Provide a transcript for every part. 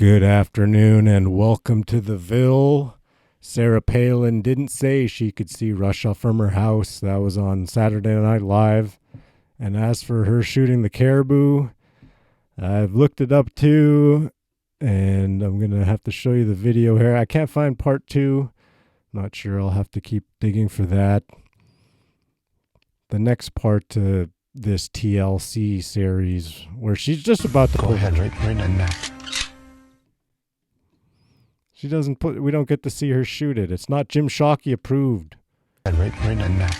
Good afternoon and welcome to the Ville. Sarah Palin didn't say she could see Russia from her house. That was on Saturday Night Live. And as for her shooting the caribou, I've looked it up too, and I'm going to have to show you the video here. I can't find part 2. Not sure, I'll have to keep digging for that. The next part to this TLC series where she's just about to go ahead right now. We don't get to see her shoot it. It's not Jim Shockey approved. Right now.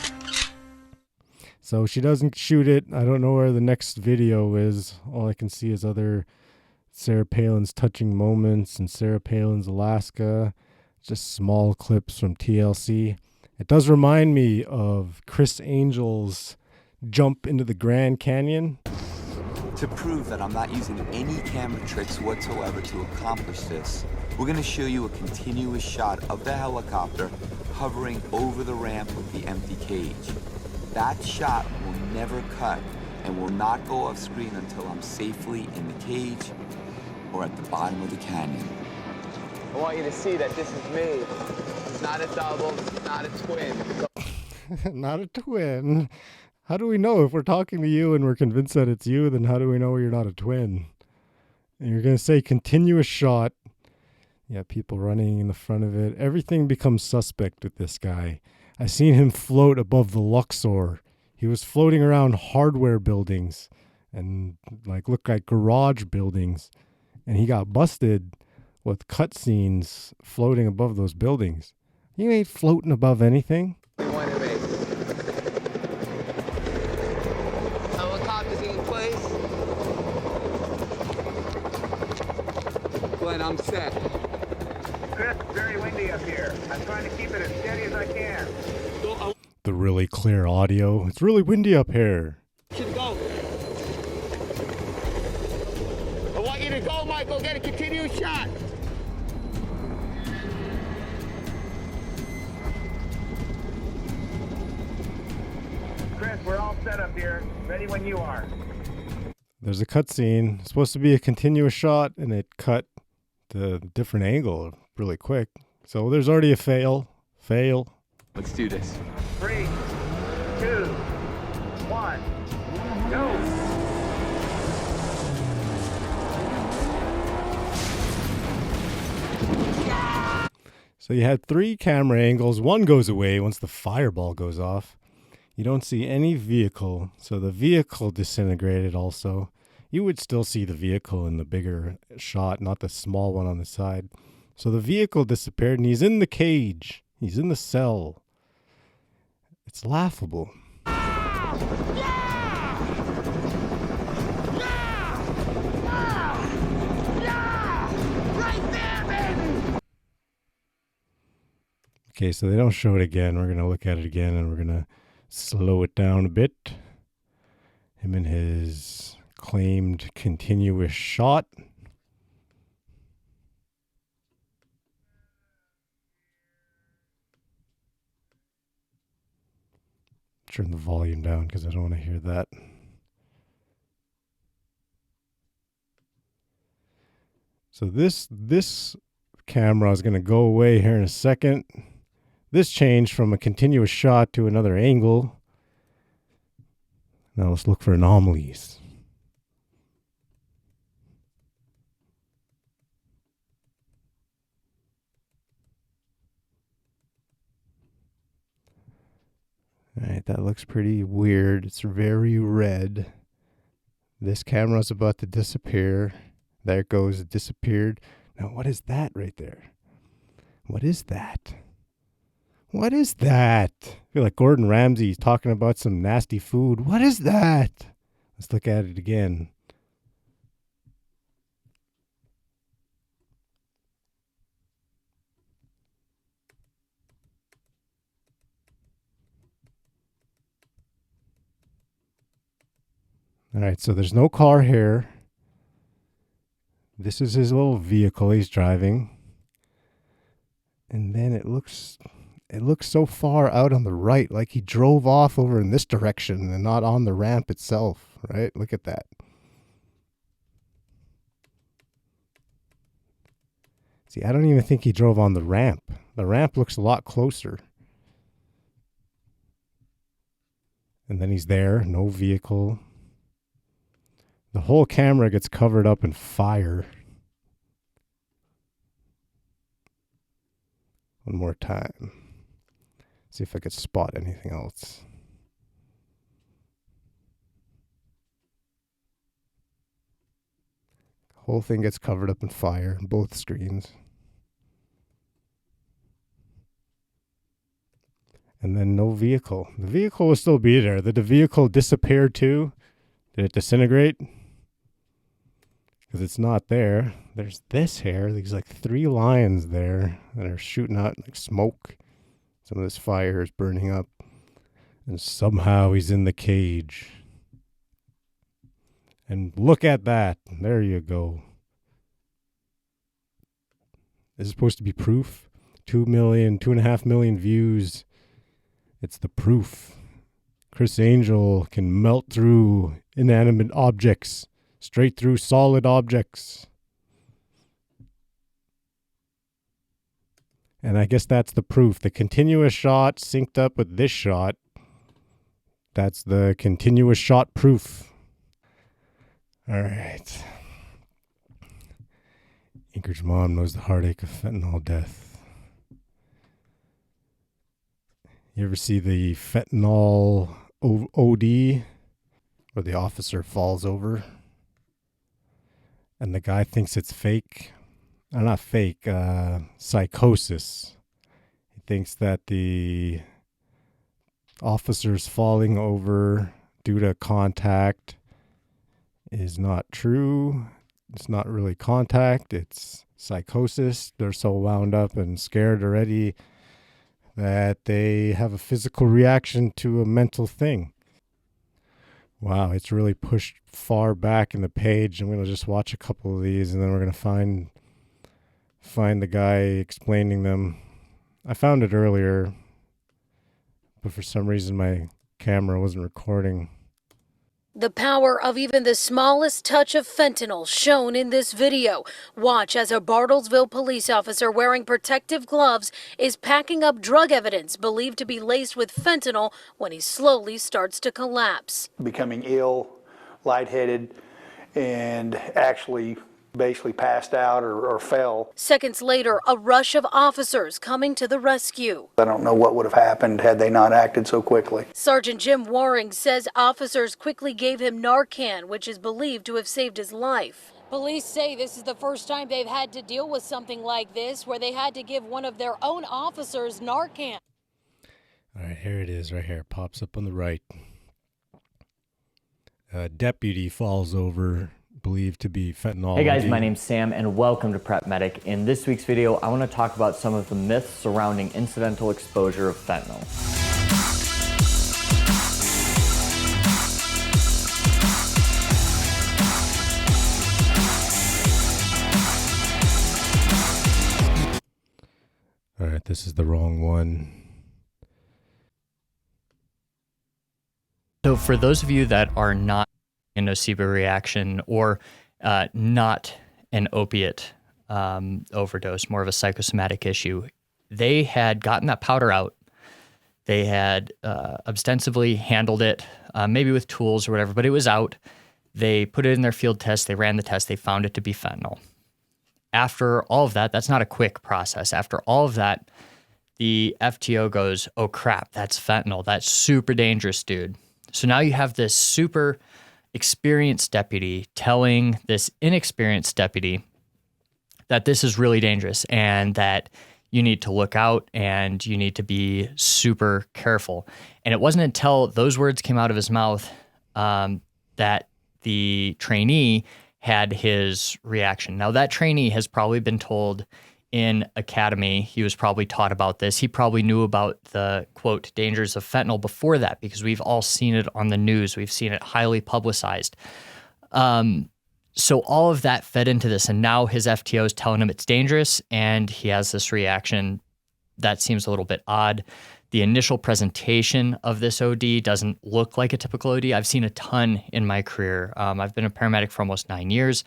So she doesn't shoot it. I don't know where the next video is. All I can see is other Sarah Palin's touching moments and Sarah Palin's Alaska. Just small clips from TLC. It does remind me of Chris Angel's jump into the Grand Canyon. To prove that I'm not using any camera tricks whatsoever to accomplish this, we're going to show you a continuous shot of the helicopter hovering over the ramp of the empty cage. That shot will never cut and will not go off screen until I'm safely in the cage or at the bottom of the canyon. I want you to see that this is me. It's not a double, it's not a twin. Not a twin. How do we know if we're talking to you and we're convinced that it's you, then how do we know you're not a twin? And you're going to say continuous shot. Yeah, people running in the front of it. Everything becomes suspect with this guy. I seen him float above the Luxor. He was floating around hardware buildings and looked like garage buildings. And he got busted with cutscenes floating above those buildings. You ain't floating above anything. Helicopters in place. Glenn, I'm set. Chris, very windy up here. I'm trying to keep it as steady as I can. The really clear audio. It's really windy up here. Should go. I want you to go, Michael. Get a continuous shot. Chris, we're all set up here. Ready when you are. There's a cutscene. It's supposed to be a continuous shot, and it cut to a different angle really quick. So there's already a fail. Let's do this. 3, 2, 1, go! So you had 3 camera angles. One goes away once the fireball goes off. You don't see any vehicle. So the vehicle disintegrated also. You would still see the vehicle in the bigger shot, not the small one on the side. So the vehicle disappeared, and he's in the cage. He's in the cell. It's laughable. Okay, so they don't show it again. We're going to look at it again, and we're going to slow it down a bit. Him and his claimed continuous shot. Turn the volume down because I don't want to hear that. So this camera is going to go away here in a second. This changed from a continuous shot to another angle. Now let's look for anomalies. All right, that looks pretty weird. It's very red. This camera's about to disappear. There it goes, it disappeared. Now, what is that right there? What is that? What is that? I feel like Gordon Ramsay's talking about some nasty food. What is that? Let's look at it again. All right, so there's no car here. This is his little vehicle he's driving. And then it looks so far out on the right, like he drove off over in this direction and not on the ramp itself, right? Look at that. See, I don't even think he drove on the ramp. The ramp looks a lot closer. And then he's there, no vehicle. The whole camera gets covered up in fire. One more time. See if I could spot anything else. Whole thing gets covered up in fire, both screens. And then no vehicle. The vehicle will still be there. Did the vehicle disappear too? Did it disintegrate? Because it's not there. There's this here. There's like 3 lines there that are shooting out like smoke. Some of this fire is burning up. And somehow he's in the cage. And look at that. There you go. This is supposed to be proof. 2.5 million views. It's the proof. Chris Angel can melt through inanimate objects, straight through solid objects. And I guess that's the proof. The continuous shot synced up with this shot. That's the continuous shot proof. All right. Ingrid's mom knows the heartache of fentanyl death. You ever see the fentanyl OD where the officer falls over and the guy thinks it's fake? Not fake, psychosis. He thinks that the officer's falling over due to contact is not true. It's not really contact, it's psychosis. They're so wound up and scared already that they have a physical reaction to a mental thing. Wow, it's really pushed far back in the page. I'm going to just watch a couple of these and then we're going to find the guy explaining them. I found it earlier, but for some reason my camera wasn't recording. The power of even the smallest touch of fentanyl shown in this video. Watch as a Bartlesville police officer wearing protective gloves is packing up drug evidence believed to be laced with fentanyl when he slowly starts to collapse. Becoming ill, lightheaded, and actually basically passed out or fell. Seconds later, a rush of officers coming to the rescue. I don't know what would have happened had they not acted so quickly. Sergeant Jim Waring says officers quickly gave him Narcan, which is believed to have saved his life. Police say this is the first time they've had to deal with something like this, where they had to give one of their own officers Narcan. All right, here it is right here. It pops up on the right. A deputy falls over, believed to be fentanyl. Hey guys, my name's Sam and welcome to Prep Medic. In this week's video, I want to talk about some of the myths surrounding incidental exposure of fentanyl. All right, this is the wrong one. So for those of you that are not a nocebo reaction or not an opiate overdose, more of a psychosomatic issue, they had gotten that powder out. They had ostensibly handled it, maybe with tools or whatever, but it was out. They put it in their field test. They ran the test. They found it to be fentanyl. After all of that, that's not a quick process. After all of that, the FTO goes, oh crap, that's fentanyl. That's super dangerous, dude. So now you have this super experienced deputy telling this inexperienced deputy that this is really dangerous and that you need to look out and you need to be super careful. And it wasn't until those words came out of his mouth that the trainee had his reaction. Now, that trainee has probably been told in academy, he was probably taught about this. He probably knew about the, quote, dangers of fentanyl before that because we've all seen it on the news. We've seen it highly publicized. So all of that fed into this, and now his FTO is telling him it's dangerous, and he has this reaction. That seems a little bit odd. The initial presentation of this OD doesn't look like a typical OD. I've seen a ton in my career. I've been a paramedic for almost 9 years.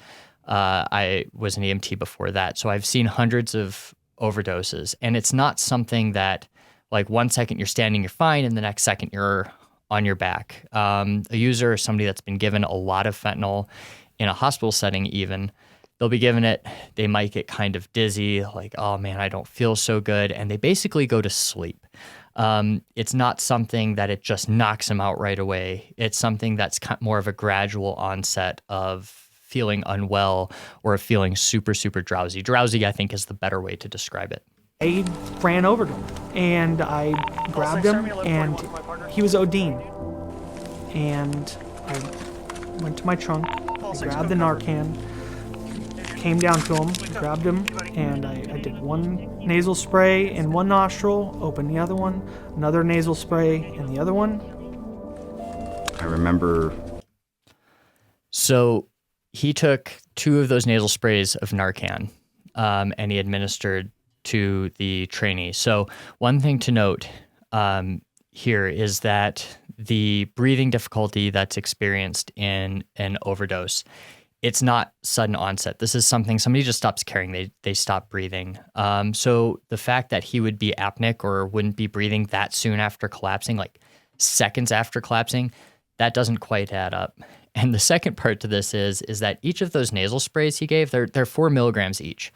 I was an EMT before that. So I've seen hundreds of overdoses, and it's not something that like 1 second you're standing, you're fine, and the next second you're on your back. A user or somebody that's been given a lot of fentanyl in a hospital setting even, they'll be given it, they might get kind of dizzy, like, oh man, I don't feel so good, and they basically go to sleep. It's not something that it just knocks them out right away. It's something that's more of a gradual onset of feeling unwell or feeling super, super drowsy. Drowsy, I think, is the better way to describe it. I ran over to him, and I grabbed him, and he was ODing. And I went to my trunk, I grabbed the Narcan, came down to him, grabbed him, and I did one nasal spray in one nostril, opened the other one, another nasal spray in the other one. I remember. So he took 2 of those nasal sprays of Narcan, and he administered to the trainee. So one thing to note here is that the breathing difficulty that's experienced in an overdose, it's not sudden onset. This is something somebody just stops caring. They stop breathing. So the fact that he would be apneic or wouldn't be breathing that soon after collapsing, like seconds after collapsing, that doesn't quite add up. And the second part to this is that each of those nasal sprays he gave, they're 4 milligrams each.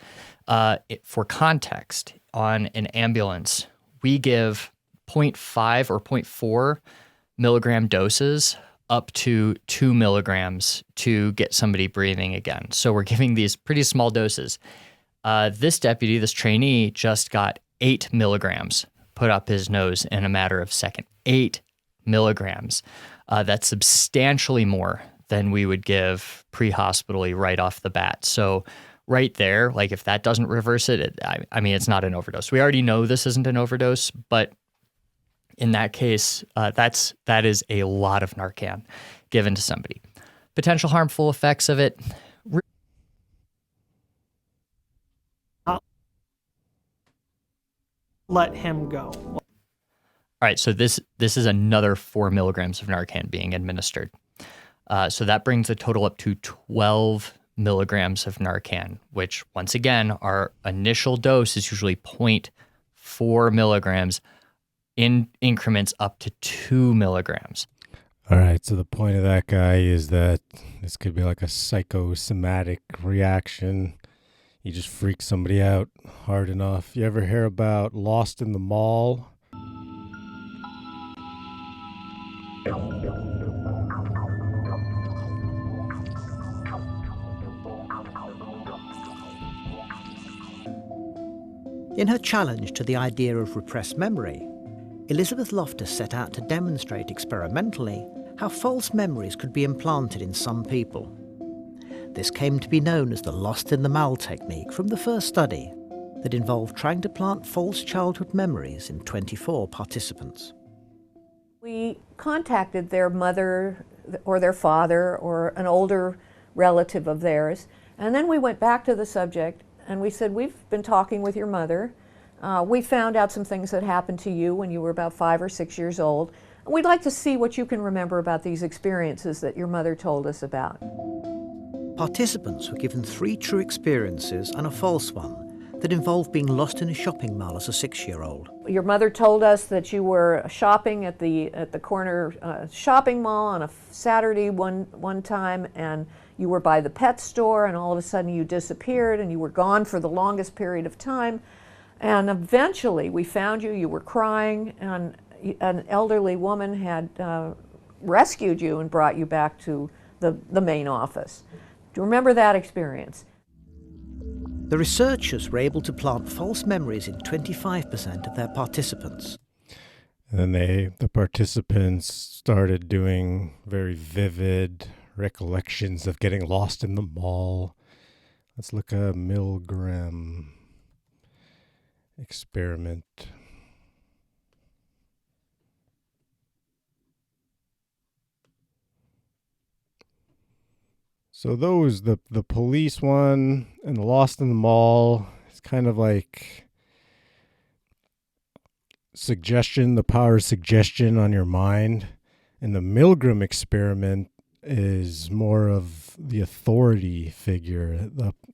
For context, on an ambulance, we give 0.5 or 0.4 milligram doses up to 2 milligrams to get somebody breathing again. So we're giving these pretty small doses. This deputy, this trainee, just got 8 milligrams put up his nose in a matter of seconds. 8 milligrams. That's substantially more than we would give pre-hospitally right off the bat. So right there, like if that doesn't reverse it, I mean, it's not an overdose. We already know this isn't an overdose, but in that case, that is a lot of Narcan given to somebody. Potential harmful effects of it. Let him go. All right, so this is another 4 milligrams of Narcan being administered. So that brings the total up to 12 milligrams of Narcan, which once again, our initial dose is usually 0.4 milligrams in increments up to 2 milligrams. All right, so the point of that guy is that this could be like a psychosomatic reaction. You just freak somebody out hard enough. You ever hear about Lost in the Mall? In her challenge to the idea of repressed memory, Elizabeth Loftus set out to demonstrate experimentally how false memories could be implanted in some people. This came to be known as the lost in the mal technique from the first study that involved trying to plant false childhood memories in 24 participants. We contacted their mother or their father or an older relative of theirs, and then we went back to the subject and we said, we've been talking with your mother. We found out some things that happened to you when you were about 5 or 6 years old. And we'd like to see what you can remember about these experiences that your mother told us about. Participants were given 3 true experiences and a false one that involved being lost in a shopping mall as a 6-year-old. Your mother told us that you were shopping at the corner shopping mall on a Saturday one time, and you were by the pet store, and all of a sudden you disappeared and you were gone for the longest period of time. And eventually we found you, you were crying, and an elderly woman had rescued you and brought you back to the main office. Do you remember that experience? The researchers were able to plant false memories in 25% of their participants. And then the participants started doing very vivid recollections of getting lost in the mall. Let's look at Milgram experiment. So those, the police one and the lost in the mall, it's kind of like suggestion, the power of suggestion on your mind. And the Milgram experiment is more of the authority figure.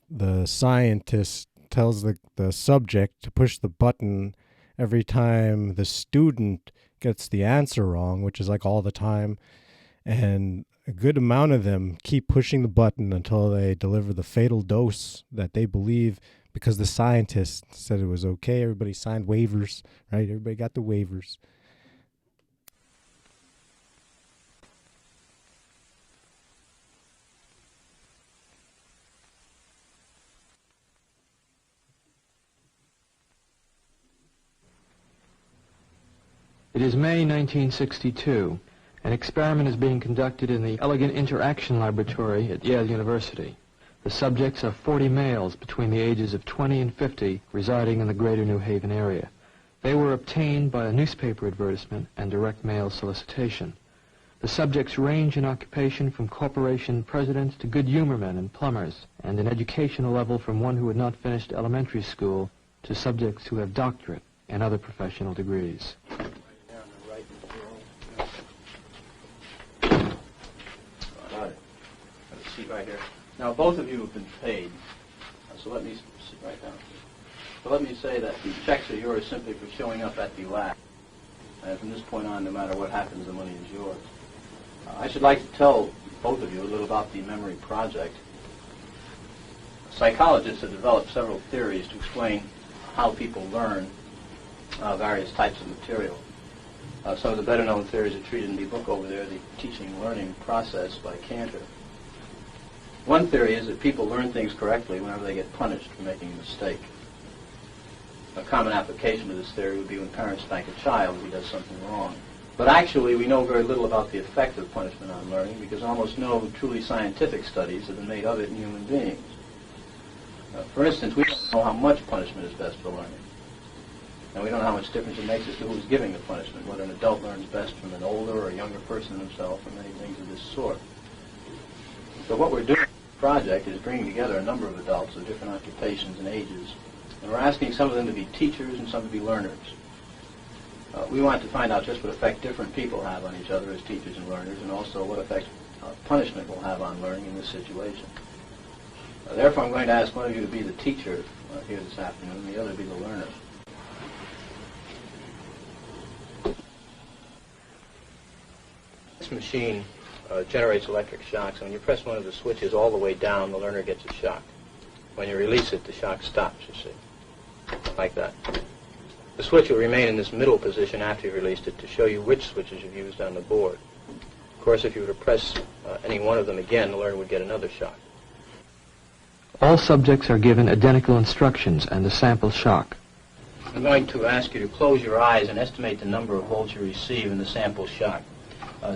The scientist tells the subject to push the button every time the student gets the answer wrong, which is like all the time. And a good amount of them keep pushing the button until they deliver the fatal dose that they believe, because the scientist said it was okay. Everybody signed waivers, right? Everybody got the waivers. It is May 1962. An experiment is being conducted in the Elegant Interaction Laboratory at Yale University. The subjects are 40 males between the ages of 20 and 50 residing in the greater New Haven area. They were obtained by a newspaper advertisement and direct mail solicitation. The subjects range in occupation from corporation presidents to good humor men and plumbers, and in educational level from one who had not finished elementary school to subjects who have doctorate and other professional degrees. Seat right here. Now, both of you have been paid, so let me sit right down. So let me say that the checks are yours simply for showing up at the lab. And from this point on, no matter what happens, the money is yours. I should like to tell both of you a little about the memory project. Psychologists have developed several theories to explain how people learn various types of material. Some of the better-known theories are treated in the book over there, The Teaching and Learning Process by Cantor. One theory is that people learn things correctly whenever they get punished for making a mistake. A common application of this theory would be when parents spank a child if he does something wrong. But actually, we know very little about the effect of punishment on learning because almost no truly scientific studies have been made of it in human beings. For instance, we don't know how much punishment is best for learning. And we don't know how much difference it makes as to who's giving the punishment, whether an adult learns best from an older or a younger person himself, or many things of this sort. So what we're doing in the project is bringing together a number of adults of different occupations and ages, and we're asking some of them to be teachers and some to be learners. We want to find out just what effect different people have on each other as teachers and learners, and also what effect punishment will have on learning in this situation. Therefore, I'm going to ask one of you to be the teacher here this afternoon, and the other to be the learner. This machine generates electric shocks. When you press one of the switches all the way down, the learner gets a shock. When you release it, the shock stops, you see, like that. The switch will remain in this middle position after you've released it to show you which switches you've used on the board. Of course, if you were to press any one of them again, the learner would get another shock. All subjects are given identical instructions and a sample shock. I'm going to ask you to close your eyes and estimate the number of volts you receive in the sample shock.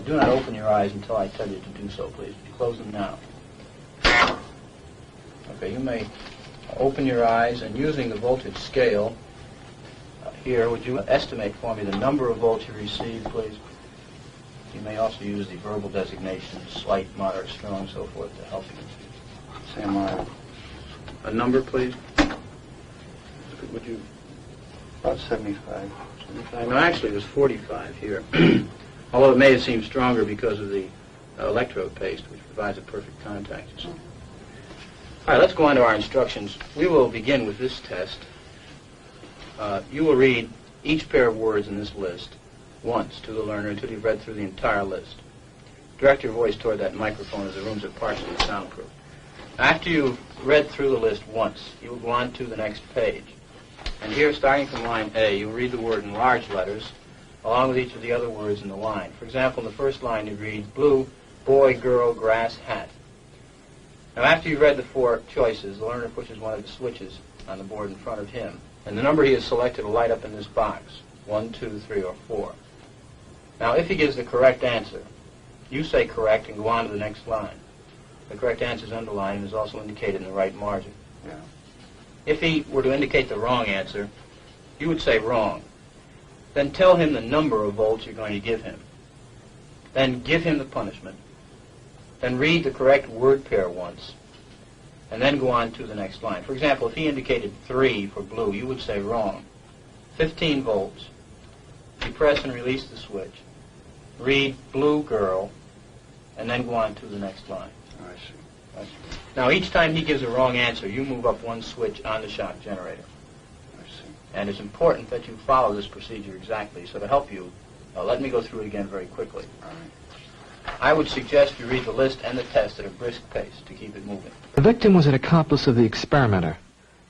Do not open your eyes until I tell you to do so, please. Close them now. Okay, you may open your eyes, and using the voltage scale here, would you estimate for me the number of volts you receive, please? You may also use the verbal designation, slight, moderate, strong, so forth, to help you. Say a number, please. Would you? About 75. 75. No, actually, it was 45 here. Although it may have seemed stronger because of the electrode paste, which provides a perfect contact. All right, let's go on to our instructions. We will begin with this test. You will read each pair of words in this list once to the learner until you've read through the entire list. Direct your voice toward that microphone as the rooms are partially soundproof. After you've read through the list once, you will go on to the next page. And here, starting from line A, you'll read the word in large letters, along with each of the other words in the line. For example, in the first line you read blue, boy, girl, grass, hat. Now after you've read the four choices, the learner pushes one of the switches on the board in front of him, and the number he has selected will light up in this box, 1, 2, 3, or 4. Now if he gives the correct answer, you say correct and go on to the next line. The correct answer is underlined and is also indicated in the right margin. Yeah. If he were to indicate the wrong answer, you would say wrong. Then tell him the number of volts you're going to give him. Then give him the punishment. Then read the correct word pair once. And then go on to the next line. For example, if he indicated 3 for blue, you would say wrong. 15 volts. You press and release the switch. Read blue girl, and then go on to the next line. I see. Now, each time he gives a wrong answer, you move up one switch on the shock generator. And it's important that you follow this procedure exactly. So to help you, let me go through it again very quickly. All right. I would suggest you read the list and the test at a brisk pace to keep it moving. The victim was an accomplice of the experimenter.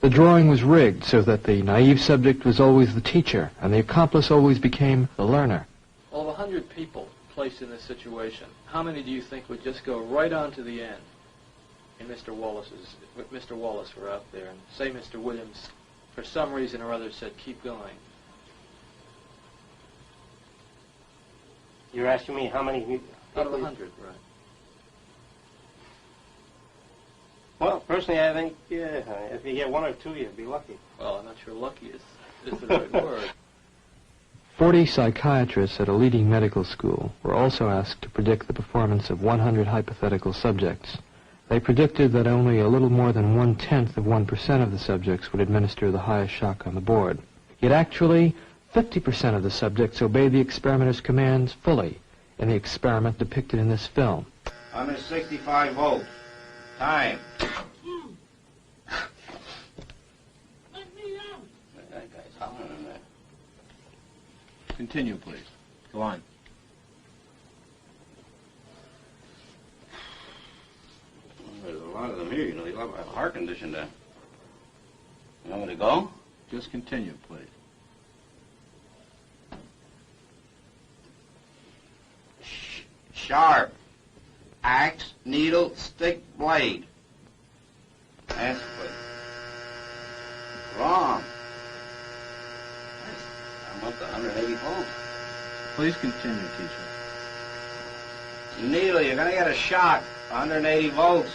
The drawing was rigged so that the naive subject was always the teacher, and the accomplice always became the learner. Well, of 100 people placed in this situation, how many do you think would just go right on to the end? And Mr. Wallace were out there, and say Mr. Williams, for some reason or other, said, keep going. You're asking me how many people? Out of 100, right. Well, personally, I think, yeah, if you get one or two, you'd be lucky. Well, I'm not sure lucky is the right word. 40 psychiatrists at a leading medical school were also asked to predict the performance of 100 hypothetical subjects. They predicted that only a little more than 1/10 of 1% of the subjects would administer the highest shock on the board. Yet actually, 50% of the subjects obeyed the experimenter's commands fully in the experiment depicted in this film. 165 volts. Time. That guy's hollering in there. Continue, please. Go on. There's a lot of them here, you know. They love a heart condition there. You want me to go? Just continue, please. Sharp. Axe, needle, stick, blade. Answer, please. Wrong. I'm up to 180 volts. Please continue, teacher. Needle, you're going to get a shock. 180 volts.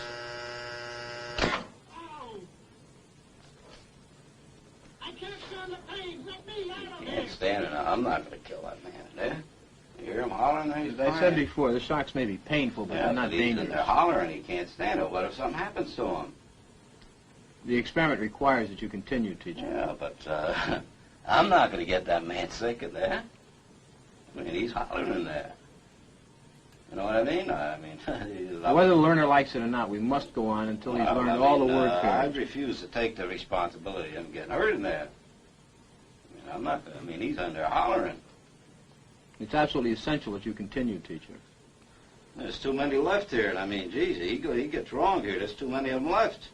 I can't stand the pain. Let me out of Can't stand it now. I'm not going to kill that man there. You hear him hollering there? He's As I said before, the shocks may be painful, but yeah, they're not dangerous. They're hollering. He can't stand it. What if something happens to him? The experiment requires that you continue, teacher. Yeah, but I'm not going to get that man sick in there. I mean, he's hollering in there. You know what I mean? Whether the learner likes it or not, we must go on until he's learned all the word pairs. I refuse to take the responsibility of getting hurt in there. I mean, he's in there hollering. It's absolutely essential that you continue, teacher. There's too many left here, and I mean, geez, he gets wrong here. There's too many of them left.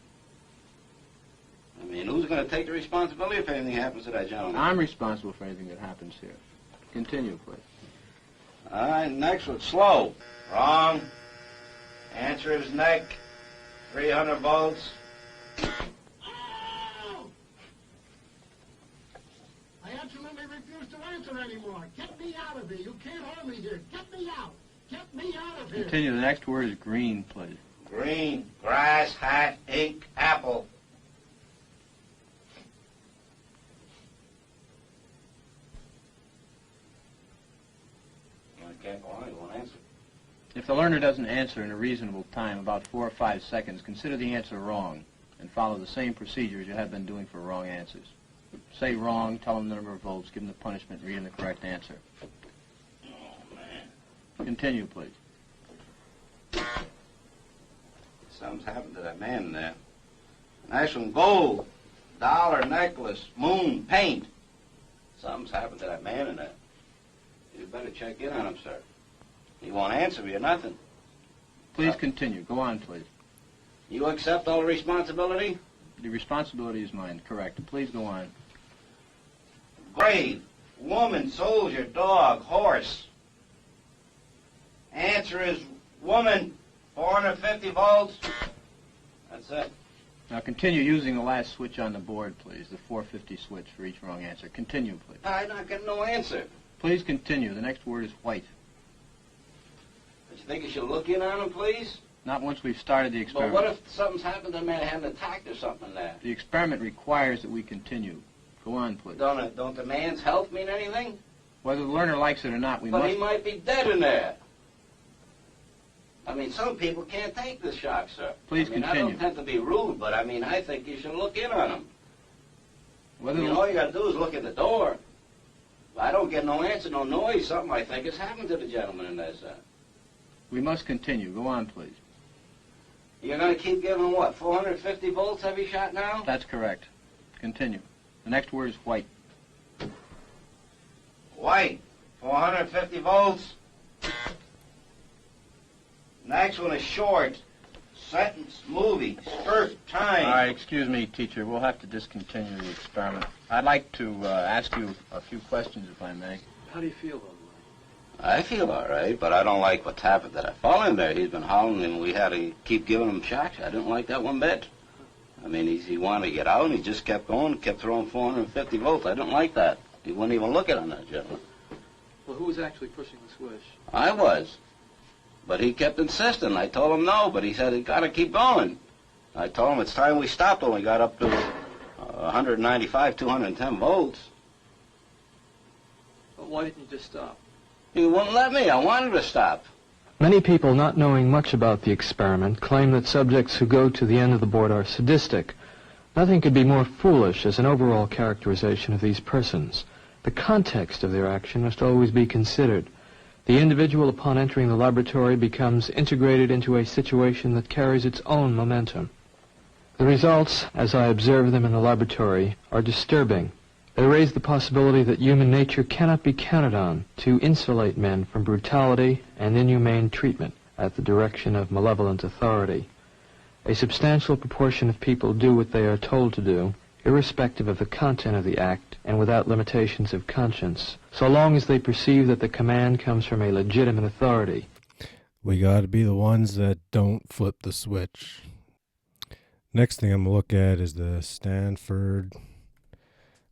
I mean, who's going to take the responsibility if anything happens to that gentleman? I'm responsible for anything that happens here. Continue, please. All right, next one, slow. Wrong. Answer is neck. 300 volts. I absolutely refuse to answer anymore. Get me out of here. You can't hold me here. Get me out. Get me out of here. Continue. The next word is green, please. Green. Grass, hat, ink, apple. I can't go on. He won't answer. If the learner doesn't answer in a reasonable time, about 4 or 5 seconds, consider the answer wrong and follow the same procedures you have been doing for wrong answers. Say wrong, tell them the number of volts, give them the punishment, read them the correct answer. Oh, man. Continue, please. Something's happened to that man in there. Nice one, gold, dollar, necklace, moon, paint. Something's happened to that man in there. You better check in on him, sir. He won't answer me or nothing. Please continue. Go on, please. You accept all the responsibility? The responsibility is mine, correct. Please go on. Grave, woman, soldier, dog, horse. Answer is woman, 450 volts. That's it. Now continue using the last switch on the board, please. The 450 switch for each wrong answer. Continue, please. I'm not getting no answer. Please continue. The next word is white. Don't you think you should look in on him, please? Not once we've started the experiment. But what if something's happened to the man, had an attack or something there? The experiment requires that we continue. Go on, please. Don't the man's health mean anything? Whether the learner likes it or not, we But must... he might be dead in there. I mean, some people can't take this shock, sir. Please I continue. don't intend to be rude, but I mean, I think you should look in on him. Whether all you got to do is look at the door. If I don't get no answer, no noise, something I think has happened to the gentleman in there, sir. We must continue. Go on, please. You're going to keep giving what, 450 volts every shot now? That's correct. Continue. The next word is white. White. 450 volts. Next one is short. Sentence, movie, spurt, time. All right, excuse me, teacher. We'll have to discontinue the experiment. I'd like to ask you a few questions, if I may. How do you feel, though? I feel all right, but I don't like what's happened. That I fall in there. He's been howling, and we had to keep giving him shots. I didn't like that one bit. I mean, he wanted to get out, and he just kept going, kept throwing 450 volts. I didn't like that. He wouldn't even look at on that gentleman. Well, who was actually pushing the switch? I was. But he kept insisting. I told him no, but he said, "He got to keep going." I told him it's time we stopped when we got up to 195, 210 volts. Well, why didn't you just stop? He wouldn't let me. I wanted to stop. Many people, not knowing much about the experiment, claim that subjects who go to the end of the board are sadistic. Nothing could be more foolish as an overall characterization of these persons. The context of their action must always be considered. The individual, upon entering the laboratory, becomes integrated into a situation that carries its own momentum. The results, as I observe them in the laboratory, are disturbing. They raise the possibility that human nature cannot be counted on to insulate men from brutality and inhumane treatment at the direction of malevolent authority. A substantial proportion of people do what they are told to do, irrespective of the content of the act and without limitations of conscience, so long as they perceive that the command comes from a legitimate authority. We got to be the ones that don't flip the switch. Next thing I'm going to look at is the Stanford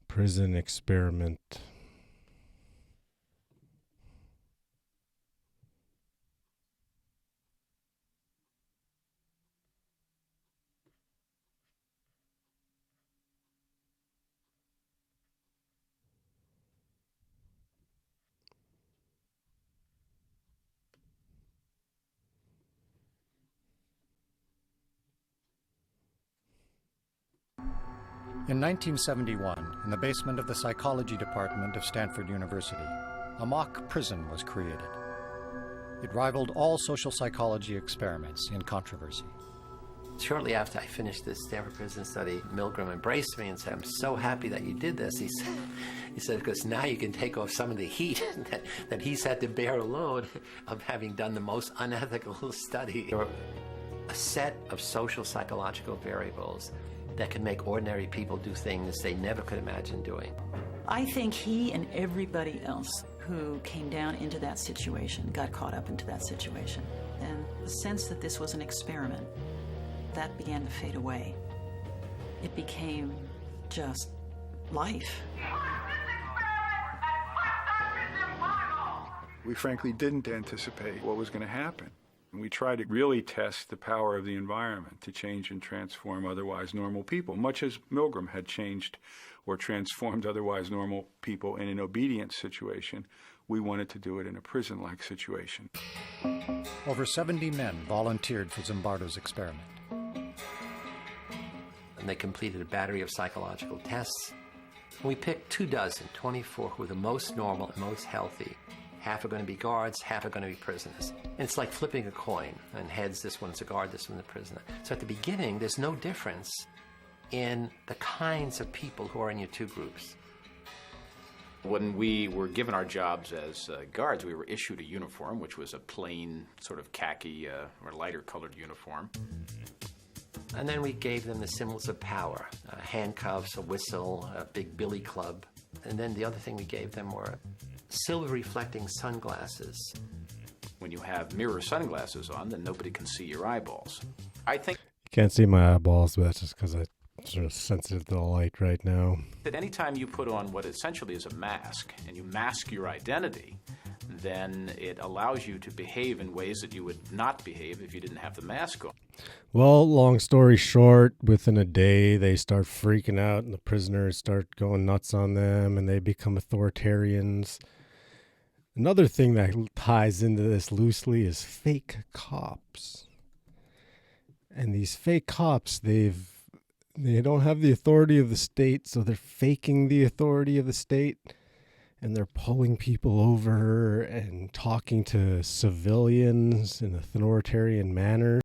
prison experiment. In 1971, in the basement of the psychology department of Stanford University, a mock prison was created. It rivaled all social psychology experiments in controversy. Shortly after I finished this Stanford prison study, Milgram embraced me and said, "I'm so happy that you did this." He said, because now you can take off some of the heat that he's had to bear alone of having done the most unethical study. There were a set of social psychological variables that can make ordinary people do things they never could imagine doing. I think he and everybody else who came down into that situation got caught up into that situation. And the sense that this was an experiment, that began to fade away. It became just life. We frankly didn't anticipate what was going to happen. We tried to really test the power of the environment to change and transform otherwise normal people, much as Milgram had changed or transformed otherwise normal people in an obedience situation. We wanted to do it in a prison-like situation. Over 70 men volunteered for Zimbardo's experiment. And they completed a battery of psychological tests. We picked 24 who were the most normal and most healthy. Half are going to be guards, half are going to be prisoners. And it's like flipping a coin. And heads, this one's a guard, this one's a prisoner. So at the beginning, there's no difference in the kinds of people who are in your two groups. When we were given our jobs as guards, we were issued a uniform, which was a plain sort of khaki or lighter colored uniform. And then we gave them the symbols of power, handcuffs, a whistle, a big billy club. And then the other thing we gave them were silver-reflecting sunglasses. When you have mirror sunglasses on, then nobody can see your eyeballs. I think You can't see my eyeballs, but that's just because I'm sort of sensitive to the light right now. that anytime you put on what essentially is a mask, and you mask your identity, then it allows you to behave in ways that you would not behave if you didn't have the mask on. Well, long story short, within a day, they start freaking out and the prisoners start going nuts on them and they become authoritarians. Another thing that ties into this loosely is fake cops. And these fake cops, they don't have the authority of the state, so they're faking the authority of the state. And they're pulling people over and talking to civilians in an authoritarian manner.